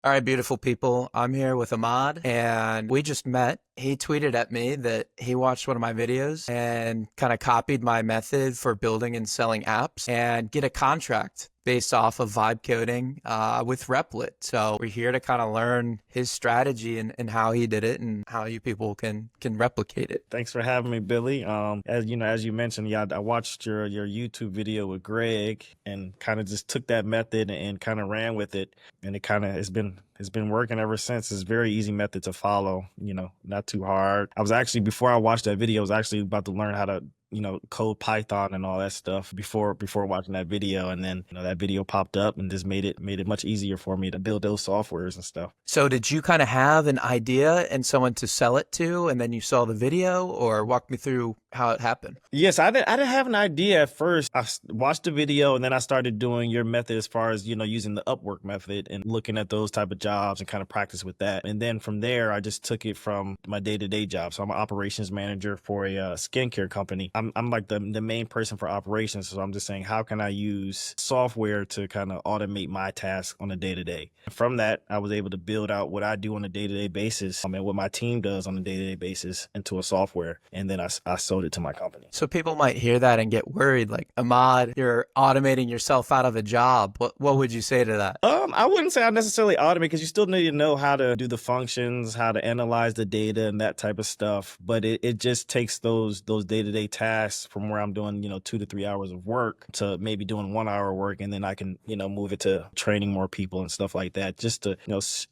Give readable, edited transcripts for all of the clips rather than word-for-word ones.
All right, beautiful people. I'm here with Ahmad, and we just met. He tweeted at me that he watched one of my videos and kind of copied my method for building and selling apps and get a contract based off of vibe coding with Replit. So we're here to kind of learn his strategy and how he did it and how you people can replicate it. Thanks for having me, Billy. As you mentioned, yeah, I watched your YouTube video with Greg and kind of just took that method and kind of ran with it, and it kind of has been working ever since. It's a very easy method to follow. Not too hard. I was actually before I watched that video, I was actually about to learn how to code Python and all that stuff before watching that video, and then that video popped up and just made it much easier for me to build those softwares and stuff. So did you kind of have an idea and someone to sell it to, and then you saw the video, or walk me through how it happened? Yes, I didn't have an idea at first. Watched the video and then I started doing your method as far as, using the Upwork method and looking at those type of jobs and kind of practice with that. And then from there, I just took it from my day-to-day job. So I'm an operations manager for a skincare company. I'm like the main person for operations. So I'm just saying, how can I use software to kind of automate my tasks on a day-to-day? From that, I was able to build out what I do on a day-to-day basis, and what my team does on a day-to-day basis into a software. And then I sold it to my company. So people might hear that and get worried, like, Ahmad, you're automating yourself out of a job. What would you say to that? I wouldn't say I necessarily automate, because you still need to know how to do the functions, how to analyze the data and that type of stuff. But it just takes those day-to-day tasks from where I'm doing, 2 to 3 hours of work to maybe doing 1 hour work. And then I can, move it to training more people and stuff like that, just to,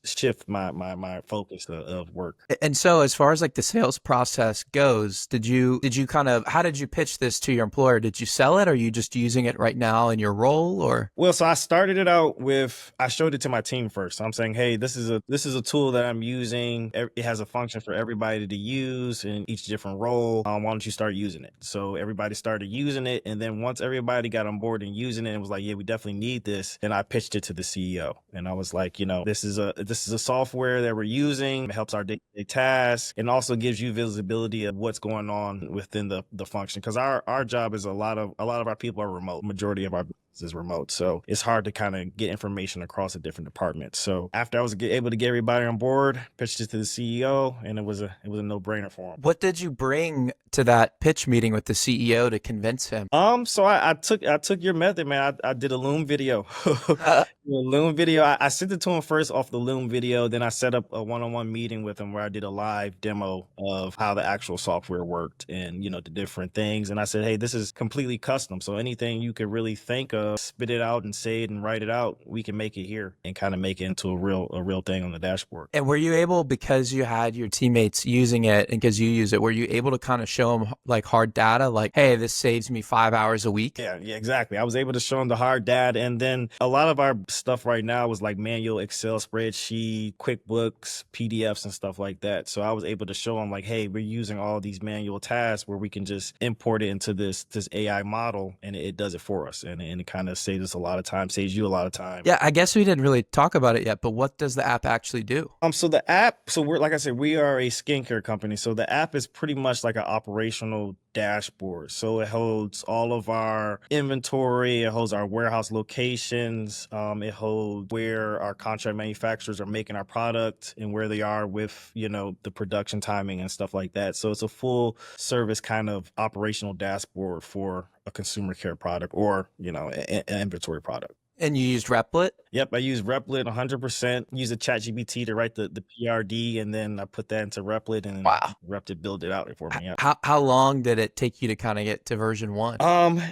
shift my focus of work. And so as far as like the sales process goes, did you kind of, how did you pitch this to your employer? Did you sell it, or are you just using it right now in your role, or? Well, so I started it out with, I showed it to my team first. So I'm saying, hey, this is a tool that I'm using. It has a function for everybody to use in each different role. Why don't you start using it? So everybody started using it, and then once everybody got on board and using it and was like, yeah, we definitely need this, then I pitched it to the CEO, and I was like, this is a software that we're using. It helps our day-to-day tasks, and also gives you visibility of what's going on within the function, because our job is a lot of our people are remote. Majority of our business is remote, so it's hard to kind of get information across the different departments. So after I was able to get everybody on board, pitched it to the CEO, and it was a no-brainer for him. What did you bring to that pitch meeting with the CEO to convince him? So I took your method, man. I did a Loom video. I sent it to him first off the Loom video. Then I set up a one-on-one meeting with him where I did a live demo of how the actual software worked and, the different things. And I said, hey, this is completely custom. So anything you could really think of, spit it out and say it and write it out, we can make it here and kind of make it into a real thing on the dashboard. And were you able, because you had your teammates using it and because you use it, were you able to kind of show them like hard data, like, hey, this saves me 5 hours a week? Yeah, exactly. I was able to show them the hard data. And then a lot of our stuff right now was like manual Excel spreadsheet, QuickBooks, PDFs and stuff like that. So I was able to show them like, hey, we're using all these manual tasks where we can just import it into this AI model, and it does it for us. And it kind of saves us a lot of time, saves you a lot of time. Yeah, I guess we didn't really talk about it yet, but what does the app actually do? So the app, so we're, like I said, we are a skincare company. So the app is pretty much like an operational dashboard. So it holds all of our inventory, it holds our warehouse locations, it holds where our contract manufacturers are making our product and where they are with, the production timing and stuff like that. So it's a full service kind of operational dashboard for a consumer care product or, an inventory product. And you used Replit? Yep, I use Replit 100%. Use a ChatGPT to write the PRD, and then I put that into Replit, and Wow. Replit build it out for me. Yeah. How long did it take you to kind of get to version 1?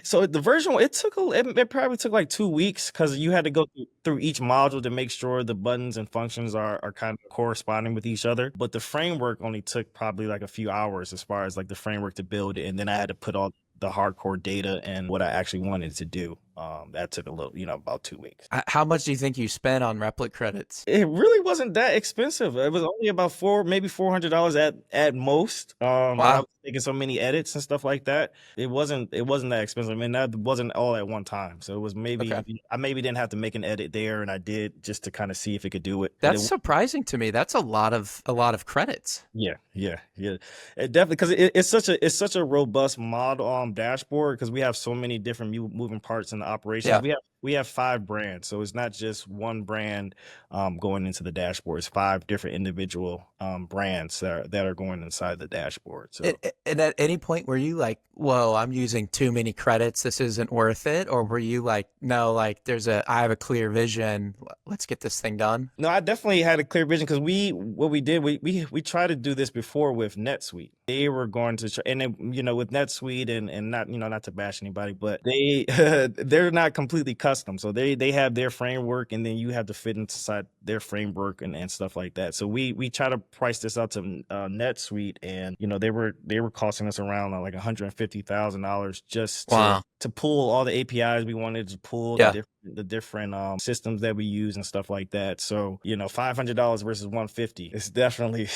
So the version one, it probably took like 2 weeks, because you had to go through each module to make sure the buttons and functions are kind of corresponding with each other. But the framework only took probably like a few hours, as far as like the framework to build it, and then I had to put all the hardcore data and what I actually wanted to do. That took a little, about 2 weeks. How much do you think you spent on Replit credits? It really wasn't that expensive. It was only about maybe $400 at most. I Wow. was making so many edits and stuff like that. It wasn't that expensive. I mean, that wasn't all at one time. So it was maybe Okay. I maybe didn't have to make an edit there, and I did just to kind of see if it could do it. That's surprising to me. That's a lot of credits. Yeah. It definitely, because it's such a robust model dashboard, because we have so many different moving parts in the operation. Yeah. We we have 5 brands, so it's not just one brand going into the dashboard. It's 5 different individual brands that are going inside the dashboard. So And at any point were you like, whoa, I'm using too many credits, this isn't worth it? Or were you like, no, like I have a clear vision, let's get this thing done? no, I definitely had a clear vision because what we did, we tried to do this before with NetSuite. They were going to, and then, with NetSuite and not, not to bash anybody, but they're not completely custom. So they have their framework, and then you have to fit inside their framework and stuff like that. So we try to price this out to NetSuite, and they were costing us around like $150,000 just Wow. to pull all the APIs we wanted to pull, Yeah. the different systems that we use and stuff like that. So $500 versus 150 is definitely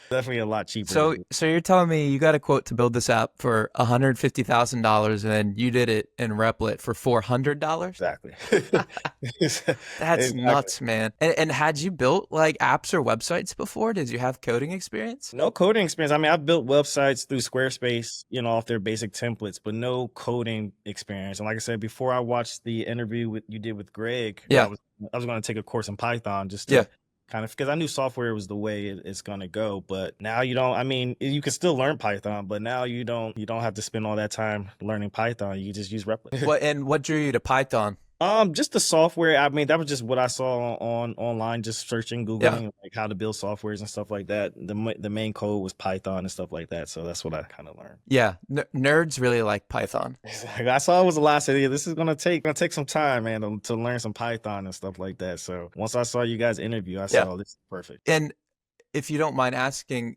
definitely a lot cheaper to So, do. so you're telling me you got a quote to build this app for $150,000 and then you did it in Replit for $400? Exactly. That's Exactly. nuts, man. And had you built like apps or websites before? Did you have coding experience? No coding experience. I mean, I've built websites through Squarespace, off their basic templates, but no coding experience. And like I said, before I watched the interview you did with Greg, Yeah. I was going to take a course in Python just Yeah. to kind of, because I knew software was the way it's going to go. But now you don't. I mean, you can still learn Python, but now you don't have to spend all that time learning Python. You just use Replit. What drew you to Python? Just the software. I mean, that was just what I saw online, just searching, Yeah. Googling like how to build softwares and stuff like that. The main code was Python and stuff like that. So that's what I kind of learned. Yeah. Nerds really like Python. I saw it was a lot. So yeah, this is gonna take some time, man, to learn some Python and stuff like that. So once I saw you guys interview, I said, Yeah. oh, this is perfect. And if you don't mind asking,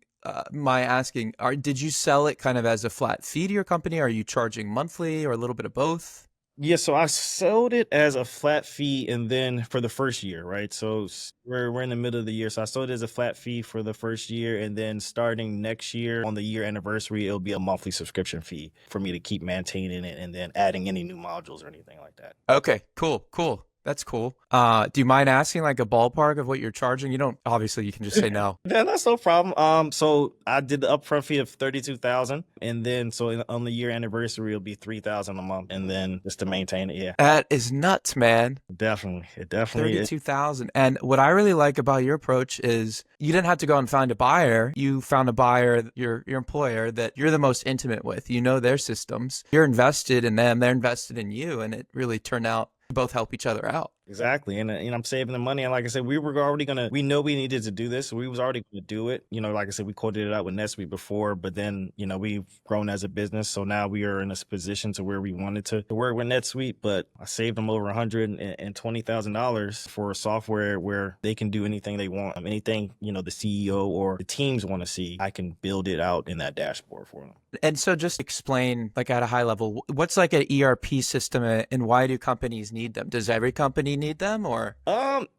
did you sell it kind of as a flat fee to your company? Are you charging monthly or a little bit of both? Yeah, so I sold it as a flat fee, and then for the first year, right? So we're in the middle of the year, so I sold it as a flat fee for the first year, and then starting next year on the year anniversary, it'll be a monthly subscription fee for me to keep maintaining it and then adding any new modules or anything like that. Okay, cool. That's cool. Do you mind asking like a ballpark of what you're charging? You don't, obviously you can just say no. Yeah, that's no problem. So I did the upfront fee of 32,000, and then on the year anniversary it'll be 3,000 a month, and then just to maintain it. Yeah, That is nuts, man. definitely, it definitely is. 32,000. And what I really like about your approach is you didn't have to go and find a buyer. You found a buyer, your employer that you're the most intimate with. You know their systems. You're invested in them. They're invested in you. And it really turned out to both help each other out. Exactly. And I'm saving the money. And like I said, we were already we know we needed to do this. So we was already going to do it. Like I said, we quoted it out with NetSuite before, but then, we've grown as a business. So now we are in a position to where we wanted to work with NetSuite, but I saved them over $120,000 for software where they can do anything they want. Anything, the CEO or the teams want to see, I can build it out in that dashboard for them. And so just explain like at a high level, what's like an ERP system and why do companies need them? Does every company need them or?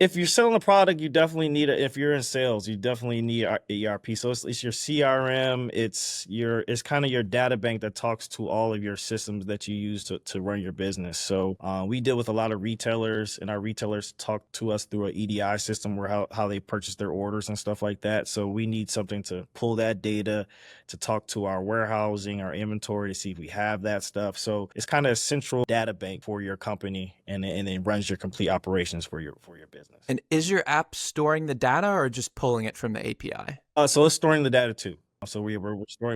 If you're selling a product, you definitely need it. If you're in sales, you definitely need ERP. So it's your CRM. It's kind of your data bank that talks to all of your systems that you use to run your business. So we deal with a lot of retailers, and our retailers talk to us through an EDI system where how they purchase their orders and stuff like that. So we need something to pull that data, to talk to our warehousing, our inventory to see if we have that stuff. So it's kind of a central data bank for your company, and it runs your complete operations for your business. And is your app storing the data or just pulling it from the API? So it's storing the data too. So we're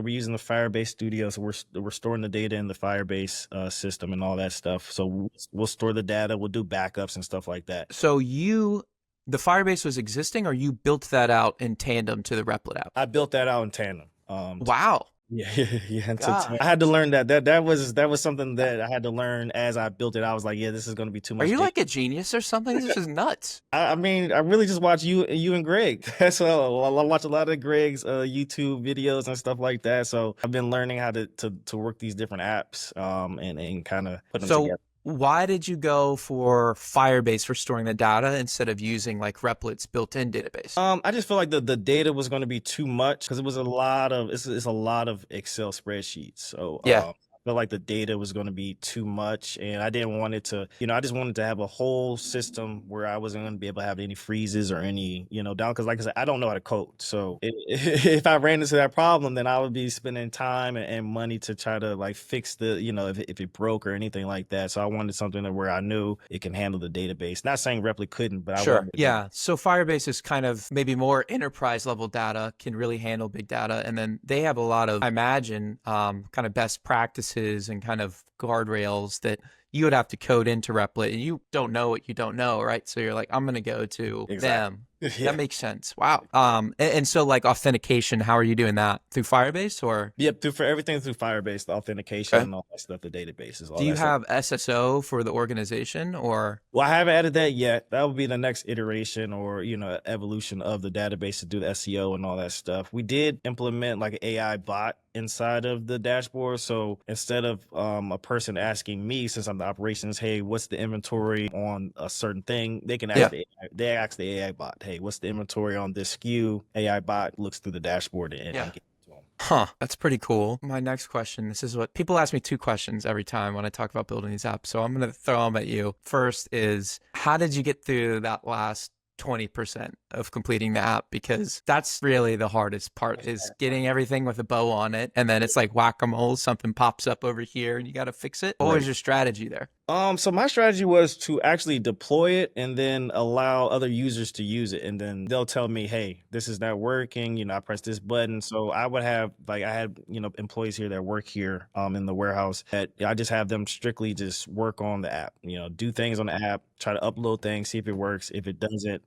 using the Firebase Studio. So we're storing the data in the Firebase system and all that stuff. So we'll store the data. We'll do backups and stuff like that. So the Firebase was existing or you built that out in tandem to the Replit app? I built that out in tandem. Wow. Yeah. And God. I had to learn that was something that I had to learn as I built it. I was like, yeah, this is going to be too much. Are you data. like a genius or something? This is nuts. I mean, I really just watch you and Greg. That's all. I watch a lot of Greg's YouTube videos and stuff like that. So I've been learning how to work these different apps and kind of put them together. Why did you go for Firebase for storing the data instead of using like Replit's built-in database? I just feel like the data was going to be too much because it's a lot of Excel spreadsheets. So Yeah. I felt like the data was going to be too much, and I didn't want it to, I just wanted to have a whole system where I wasn't going to be able to have any freezes or any, down. Because like I said, I don't know how to code. So if I ran into that problem, then I would be spending time and money to try to like fix the, if it broke or anything like that. So I wanted something where I knew it can handle the database. Not saying Replit couldn't, but I Sure. wanted Yeah. So Firebase is kind of maybe more enterprise level data, can really handle big data. And then they have a lot of, I imagine, kind of best practices and kind of guardrails that you would have to code into Replit, and you don't know what you don't know, right? So you're like, I'm going to go to them. Yeah. That makes sense. Wow. And so like authentication, how are you doing that? Through Firebase or? Yep, for everything through Firebase, the authentication and all that stuff, the databases, all Do you that stuff. have SSO for the organization or? Well, I haven't added that yet. That would be the next iteration or, evolution of the database to do the SEO and all that stuff. We did implement like an AI bot inside of the dashboard. So instead of a person asking me, since I'm the operations, hey, what's the inventory on a certain thing? They can ask they ask the AI bot, hey, what's the inventory on this SKU? AI bot looks through the dashboard and get it to them. Huh, that's pretty cool. My next question, this is what people ask me 2 questions every time when I talk about building these apps. So I'm going to throw them at you. First is, how did you get through that last 20% of completing the app? Because that's really the hardest part, is getting everything with a bow on it. And then it's like whack-a-mole, something pops up over here and you got to fix it. What was your strategy there? So my strategy was to actually deploy it and then allow other users to use it. And then they'll tell me, hey, this is not working. I press this button. So I would have, like, I had, employees here that work here in the warehouse that I just have them strictly just work on the app, do things on the app, try to upload things, see if it works. If it doesn't,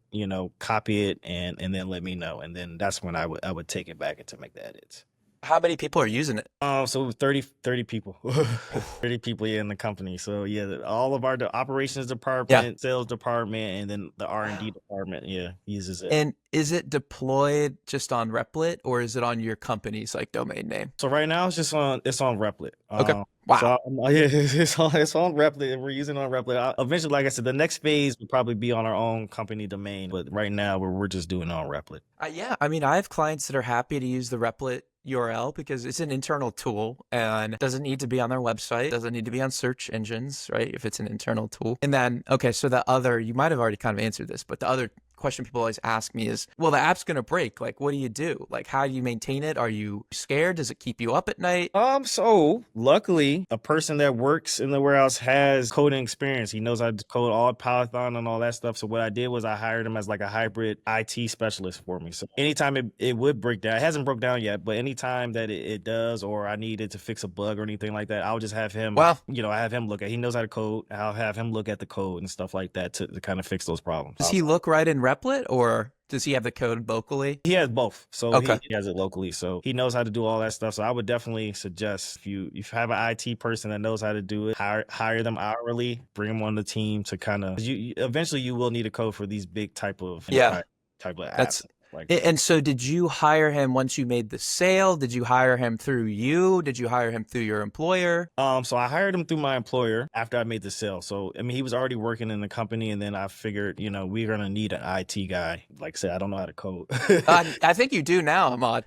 copy it and then let me know. And then that's when I would take it back and to make the edits. How many people are using it? So 30 people, 30 people in the company. So yeah, all of the operations department, sales department, and then the R&D department, uses it. And is it deployed just on Replit or is it on your company's like domain name? So right now it's on Replit. Okay. Wow. So it's on Replit. We're using it on Replit. Eventually, like I said, the next phase would probably be on our own company domain. But right now, we're just doing it on Replit. Yeah. I mean, I have clients that are happy to use the Replit URL because it's an internal tool and doesn't need to be on their website, doesn't need to be on search engines, right? If it's an internal tool. And then, okay, so the other, you might have already kind of answered this, but the other question people always ask me is, well, the app's going to break. Like, what do you do? Like, how do you maintain it? Are you scared? Does it keep you up at night? So luckily, a person that works in the warehouse has coding experience. He knows how to code all Python and all that stuff. So what I did was I hired him as like a hybrid IT specialist for me. So anytime it would break down, it hasn't broke down yet, but anytime that it does, or I needed to fix a bug or anything like that, I'll just have him, I have him look at, he knows how to code. I'll have him look at the code and stuff like that to kind of fix those problems. Does he look right in Replit or does he have the code locally? He has both. So he has it locally. So he knows how to do all that stuff. So I would definitely suggest if you have an IT person that knows how to do it, hire them hourly, bring them on the team to kind of, eventually you will need a code for these big type of apps. And so did you hire him once you made the sale? Did you hire him through you? Did you hire him through your employer? So I hired him through my employer after I made the sale. So, I mean, he was already working in the company, and then I figured, we're going to need an IT guy. Like I said, I don't know how to code. I think you do now, Ahmad.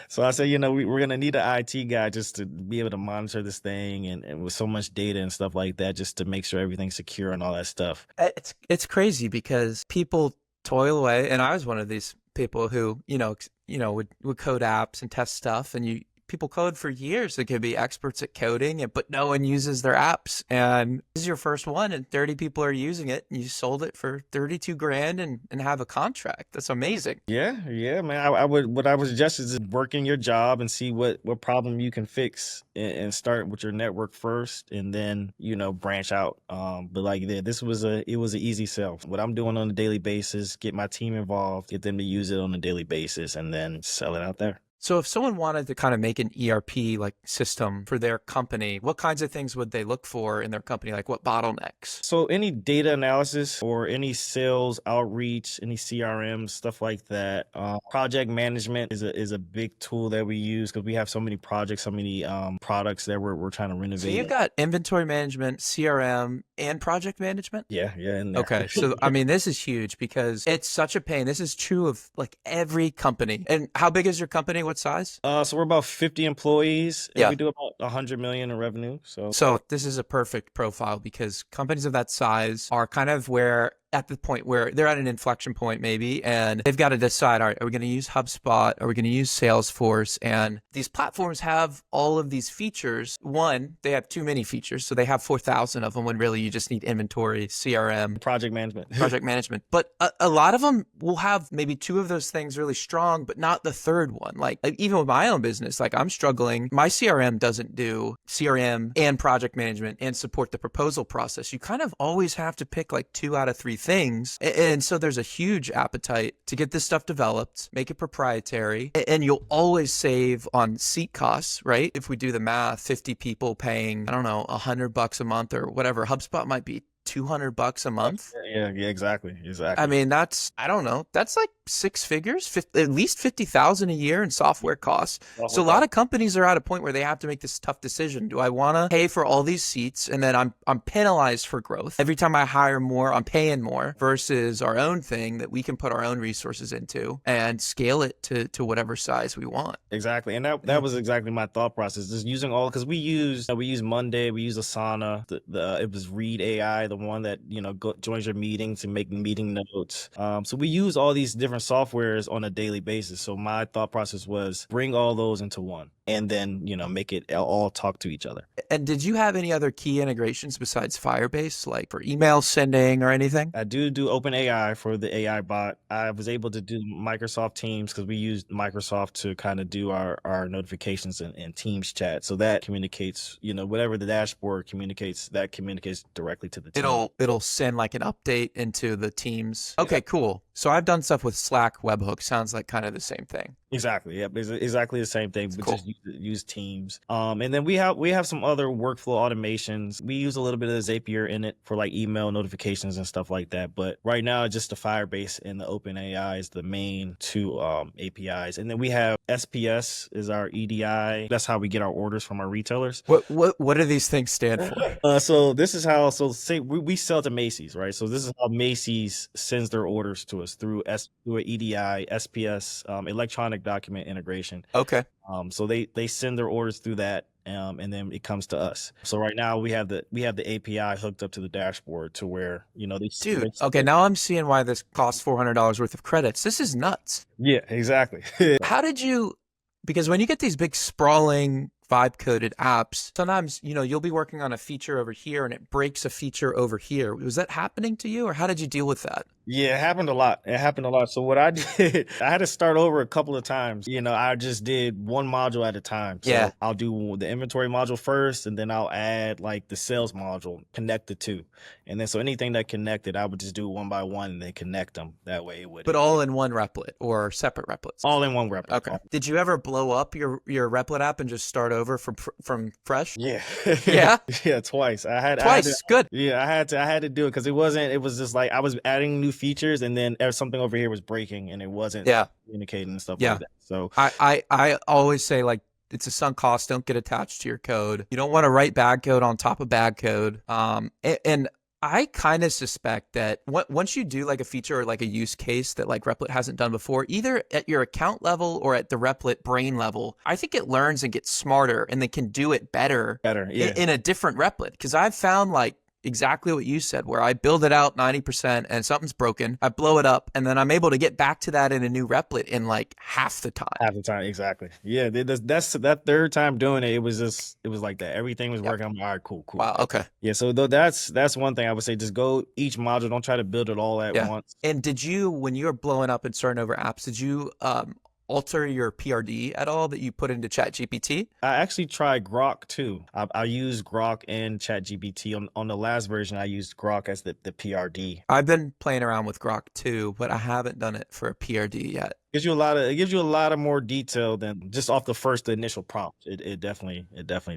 So I said, we're going to need an IT guy just to be able to monitor this thing and with so much data and stuff like that, just to make sure everything's secure and all that stuff. It's crazy because people toil away, and I was one of these people who, would code apps and test stuff, and people code for years. They could be experts at coding, but no one uses their apps. And this is your first one, and 30 people are using it, and you sold it for 32 grand and have a contract. That's amazing. Yeah, man. What I would suggest is working your job and see what problem you can fix, and start with your network first, and then branch out. But like it was an easy sell. What I'm doing on a daily basis, get my team involved, get them to use it on a daily basis, and then sell it out there. So if someone wanted to kind of make an ERP like system for their company, what kinds of things would they look for in their company? Like what bottlenecks? So any data analysis or any sales outreach, any CRM, stuff like that. Project management is a big tool that we use because we have so many projects, so many products that we're trying to renovate. So you've got inventory management, CRM, and project management? Yeah. Okay. So, I mean, this is huge because it's such a pain. This is true of like every company. And how big is your company? What size? So we're about 50 employees. And we do about 100 million in revenue. So this is a perfect profile because companies of that size are kind of at the point where they're at an inflection point maybe, and they've got to decide, all right, are we going to use HubSpot? Are we going to use Salesforce? And these platforms have all of these features. One, they have too many features. So they have 4,000 of them when really you just need inventory, CRM, project management. project management. But a lot of them will have maybe two of those things really strong, but not the third one. Like even with my own business, like I'm struggling. My CRM doesn't do CRM and project management and support the proposal process. You kind of always have to pick like 2 out of 3 things. And so there's a huge appetite to get this stuff developed, make it proprietary, and you'll always save on seat costs, right? If we do the math, 50 people paying, I don't know, $100 a month or whatever, HubSpot might be $200 a month. Yeah, exactly. I mean, that's, I don't know, that's like 6 figures, at least 50,000 a year in software costs. So a lot of companies are at a point where they have to make this tough decision. Do I want to pay for all these seats and then I'm penalized for growth? Every time I hire more, I'm paying more versus our own thing that we can put our own resources into and scale it to whatever size we want. Exactly. And that was exactly my thought process. Just using all, because we use Monday, we use Asana, it was Read AI, the one that, joins your meetings and make meeting notes. So we use all these different softwares on a daily basis. So my thought process was bring all those into one and then, make it all talk to each other. And did you have any other key integrations besides Firebase, like for email sending or anything? I do OpenAI for the AI bot. I was able to do Microsoft Teams because we used Microsoft to kind of do our notifications and Teams chat. So that communicates, whatever the dashboard communicates, that communicates directly to the team. It'll send like an update into the Teams. Okay, cool. So I've done stuff with Slack webhook. Sounds like kind of the same thing. Exactly. Yep. It's exactly the same thing, but cool. Just use Teams. And then we have some other workflow automations. We use a little bit of Zapier in it for like email notifications and stuff like that. But right now, just the Firebase and the OpenAI is the main 2 APIs. And then we have SPS is our EDI. That's how we get our orders from our retailers. What do these things stand for? So this is how. So say we sell to Macy's, right? So this is how Macy's sends their orders to us through an EDI, SPS, electronic document integration. Okay. So they send their orders through that, and then it comes to us. So right now we have the API hooked up to the dashboard to where okay, now I'm seeing why this costs $400 worth of credits. This is nuts. Yeah, exactly. How did you? Because when you get these big sprawling vibe coded apps, sometimes, you'll be working on a feature over here and it breaks a feature over here. Was that happening to you or how did you deal with that? Yeah, it happened a lot. So what I did, I had to start over a couple of times. I just did one module at a time. So yeah. I'll do the inventory module first, and then I'll add like the sales module, connect the two. And then so anything that connected, I would just do one by one and then connect them. That way it would. But all in one Replit or separate Replits? All in one Replit. Okay. Did you ever blow up your Replit app and just start over from fresh? Yeah. Yeah? Yeah, twice. Twice? Good. Yeah, I had to do it because it was just like I was adding new features and then something over here was breaking and it wasn't communicating and stuff like that. So I always say, like, it's a sunk cost. Don't get attached to your code. You don't want to write bad code on top of bad code. And I kind of suspect that once you do like a feature or like a use case that like Replit hasn't done before, either at your account level or at the Replit brain level, I think it learns and gets smarter and they can do it better in a different Replit. Because I've found like exactly what you said, where I build it out 90% and something's broken, I blow it up, and then I'm able to get back to that in a new Replit in like half the time. Exactly. Yeah, that's that third time doing it. It was like that. Everything was working. I'm like, all right, cool. Wow. Okay. Yeah. So that's one thing I would say. Just go each module. Don't try to build it all at once. And did you, when you were blowing up and starting over apps, did you alter your PRD at all that you put into ChatGPT? I actually tried Grok too. I used Grok and ChatGPT. On the last version, I used Grok as the PRD. I've been playing around with Grok too, but I haven't done it for a PRD yet. It gives you a lot of more detail than just off the initial prompt. It definitely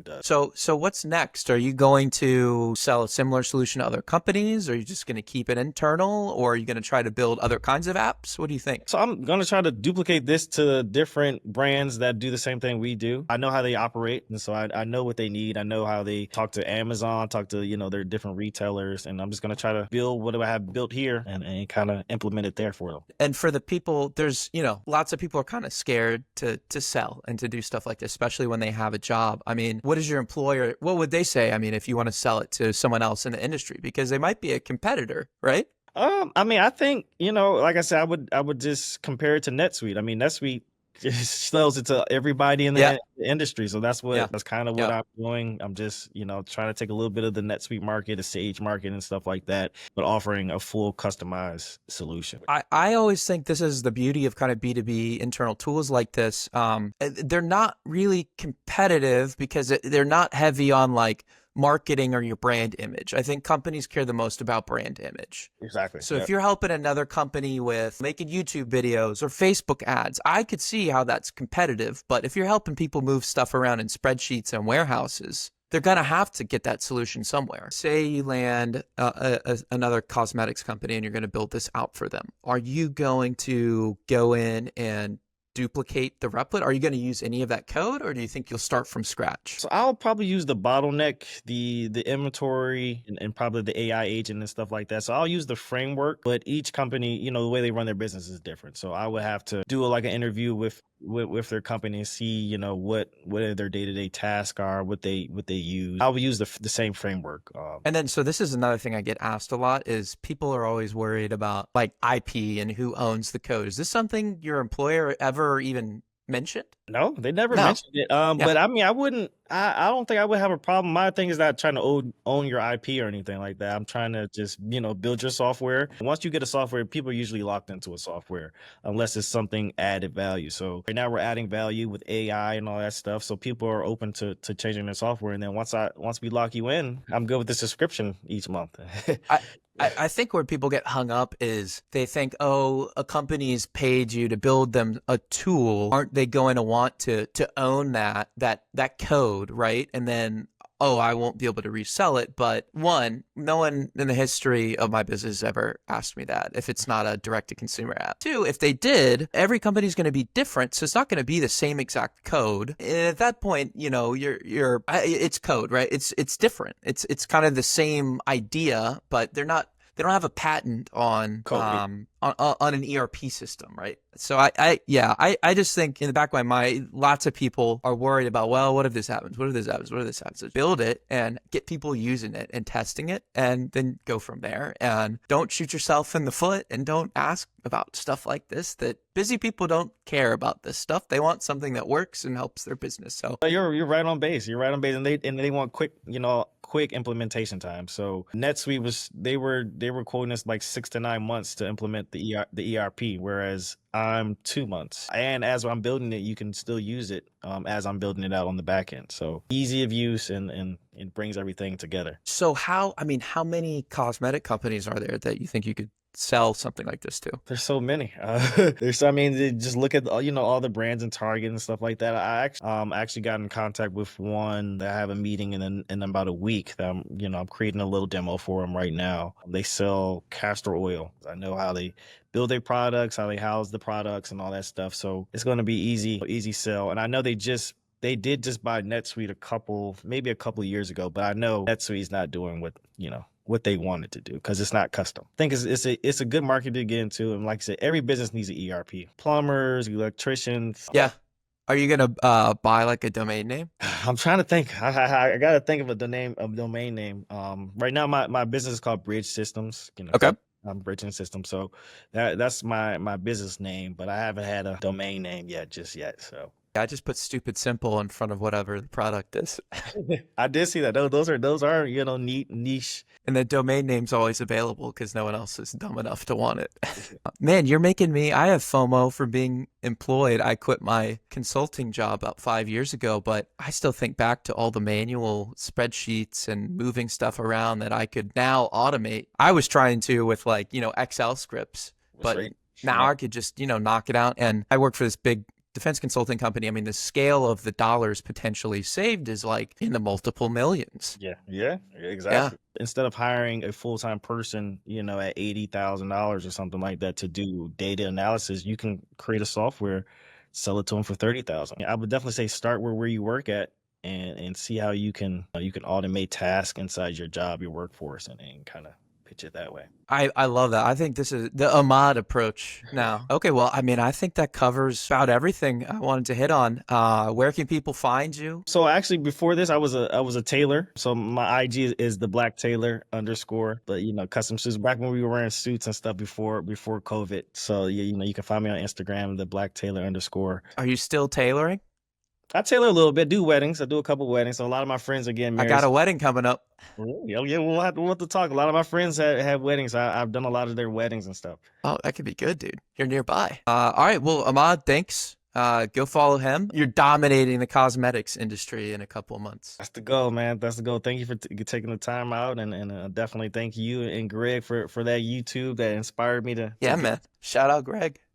does. So what's next? Are you going to sell a similar solution to other companies? Or are you just going to keep it internal, or are you going to try to build other kinds of apps? What do you think? So I'm going to try to duplicate this to different brands that do the same thing we do. I know how they operate, and so I know what they need. I know how they talk to Amazon, talk to their different retailers, and I'm just going to try to build what I have built here and kind of implement it there for them. And for the people, there's lots of people are kind of scared to sell and to do stuff like this, especially when they have a job. I mean, what would they say? I mean, if you want to sell it to someone else in the industry, because they might be a competitor, right? I mean, I think, like I said, I would just compare it to NetSuite. I mean, NetSuite just sells it to everybody in Yeah. the industry. So that's Yeah. kind of what Yeah. I'm doing. I'm just, trying to take a little bit of the NetSuite market, the Sage market and stuff like that, but offering a full customized solution. I always think this is the beauty of kind of B2B internal tools like this. They're not really competitive because they're not heavy on like marketing or your brand image. I think companies care the most about brand image. Exactly. So Yeah. if you're helping another company with making YouTube videos or Facebook ads, I could see how that's competitive. But if you're helping people move stuff around in spreadsheets and warehouses, they're going to have to get that solution somewhere. Say you land another cosmetics company and you're going to build this out for them. Are you going to go in and duplicate the Replit? Are you going to use any of that code, or do you think you'll start from scratch? So I'll probably use the bottleneck, the inventory, and probably the AI agent and stuff like that. So I'll use the framework, but each company, the way they run their business is different. So I would have to do like an interview with their company and see, what their day-to-day tasks are, what they use. I would use the same framework. And then, so this is another thing I get asked a lot is people are always worried about like IP and who owns the code. Is this something your employer ever even mentioned? No, they never No. mentioned it. Yeah. But I mean, I don't think I would have a problem. My thing is not trying to own your IP or anything like that. I'm trying to just, build your software. Once you get a software, people are usually locked into a software unless it's something added value. So right now we're adding value with AI and all that stuff. So people are open to changing their software. And then once we lock you in, I'm good with the subscription each month. I think where people get hung up is they think, oh, a company's paid you to build them a tool. Aren't they going to want to own that code, right? And then, oh, I won't be able to resell it. But one, no one in the history of my business ever asked me that if it's not a direct to consumer app. Two, if they did, every company's going to be different. So it's not going to be the same exact code. And at that point, it's code, right? It's different. It's kind of the same idea, but they don't have a patent on Code. on an ERP system, right? So I just think in the back of my mind, lots of people are worried about, well, what if this happens? What if this happens? What if this happens? So build it and get people using it and testing it, and then go from there. And don't shoot yourself in the foot, and don't ask about stuff like this. That busy people don't care about this stuff. They want something that works and helps their business. So You're right on base. You're right on base, and they want quick implementation time. So NetSuite they were quoting us like 6 to 9 months to implement the ERP, whereas I'm 2 months. And as I'm building it, you can still use it as I'm building it out on the back end. So easy of use, and it brings everything together. So how many cosmetic companies are there that you think you could sell something like this to? There's so many. Just look at all the brands in Target and stuff like that. I actually got in contact with one that I have a meeting in about a week that I'm creating a little demo for them right now. They sell castor oil. I know how they build their products, how they house the products, and all that stuff. So it's going to be easy sell. And I know they did just buy NetSuite maybe a couple of years ago, but I know NetSuite's not doing what they wanted to do because it's not custom. I think it's a good market to get into. And like I said, every business needs an ERP. Plumbers, electricians. Yeah. Are you gonna buy like a domain name? I'm trying to think. I gotta think of a domain name. Right now my business is called Bridge Systems. Okay. I'm bridging systems. So that's my business name, but I haven't had a domain name just yet. So I just put stupid simple in front of whatever the product is. I did see that. Those are neat niche. And the domain name's always available because no one else is dumb enough to want it. Man, you're making me, I have FOMO for being employed. I quit my consulting job about 5 years ago, but I still think back to all the manual spreadsheets and moving stuff around that I could now automate. I was trying to with Excel scripts, but now I could just, knock it out. And I work for this big defense consulting company. I mean, the scale of the dollars potentially saved is like in the multiple millions. Yeah, exactly. Yeah. Instead of hiring a full-time person, at $80,000 or something like that to do data analysis, you can create a software, sell it to them for $30,000. I would definitely say start where you work at and see how you can automate tasks inside your job, your workforce, and kind of pitch it that way. I love that. I think this is the Ahmad approach now. Okay, well, I mean, I think that covers about everything I wanted to hit on. Where can people find you? So actually, before this, I was a tailor. So my IG is the Black Tailor _ but custom suits. Back when we were wearing suits and stuff before COVID. So yeah, you can find me on Instagram, the Black Tailor _ Are you still tailoring? I tailor a little bit, do weddings. I do a couple weddings. So a lot of my friends are getting I married. got a wedding coming up. Yeah, we'll have to talk. A lot of my friends have weddings. I've done a lot of their weddings and stuff. Oh, that could be good, dude. You're nearby. All right. Well, Ahmad, thanks. Go follow him. You're dominating the cosmetics industry in a couple of months. That's the goal, man. That's the goal. Thank you for taking the time out, and definitely thank you and Greg for that YouTube that inspired me to. Yeah, man. Shout out, Greg.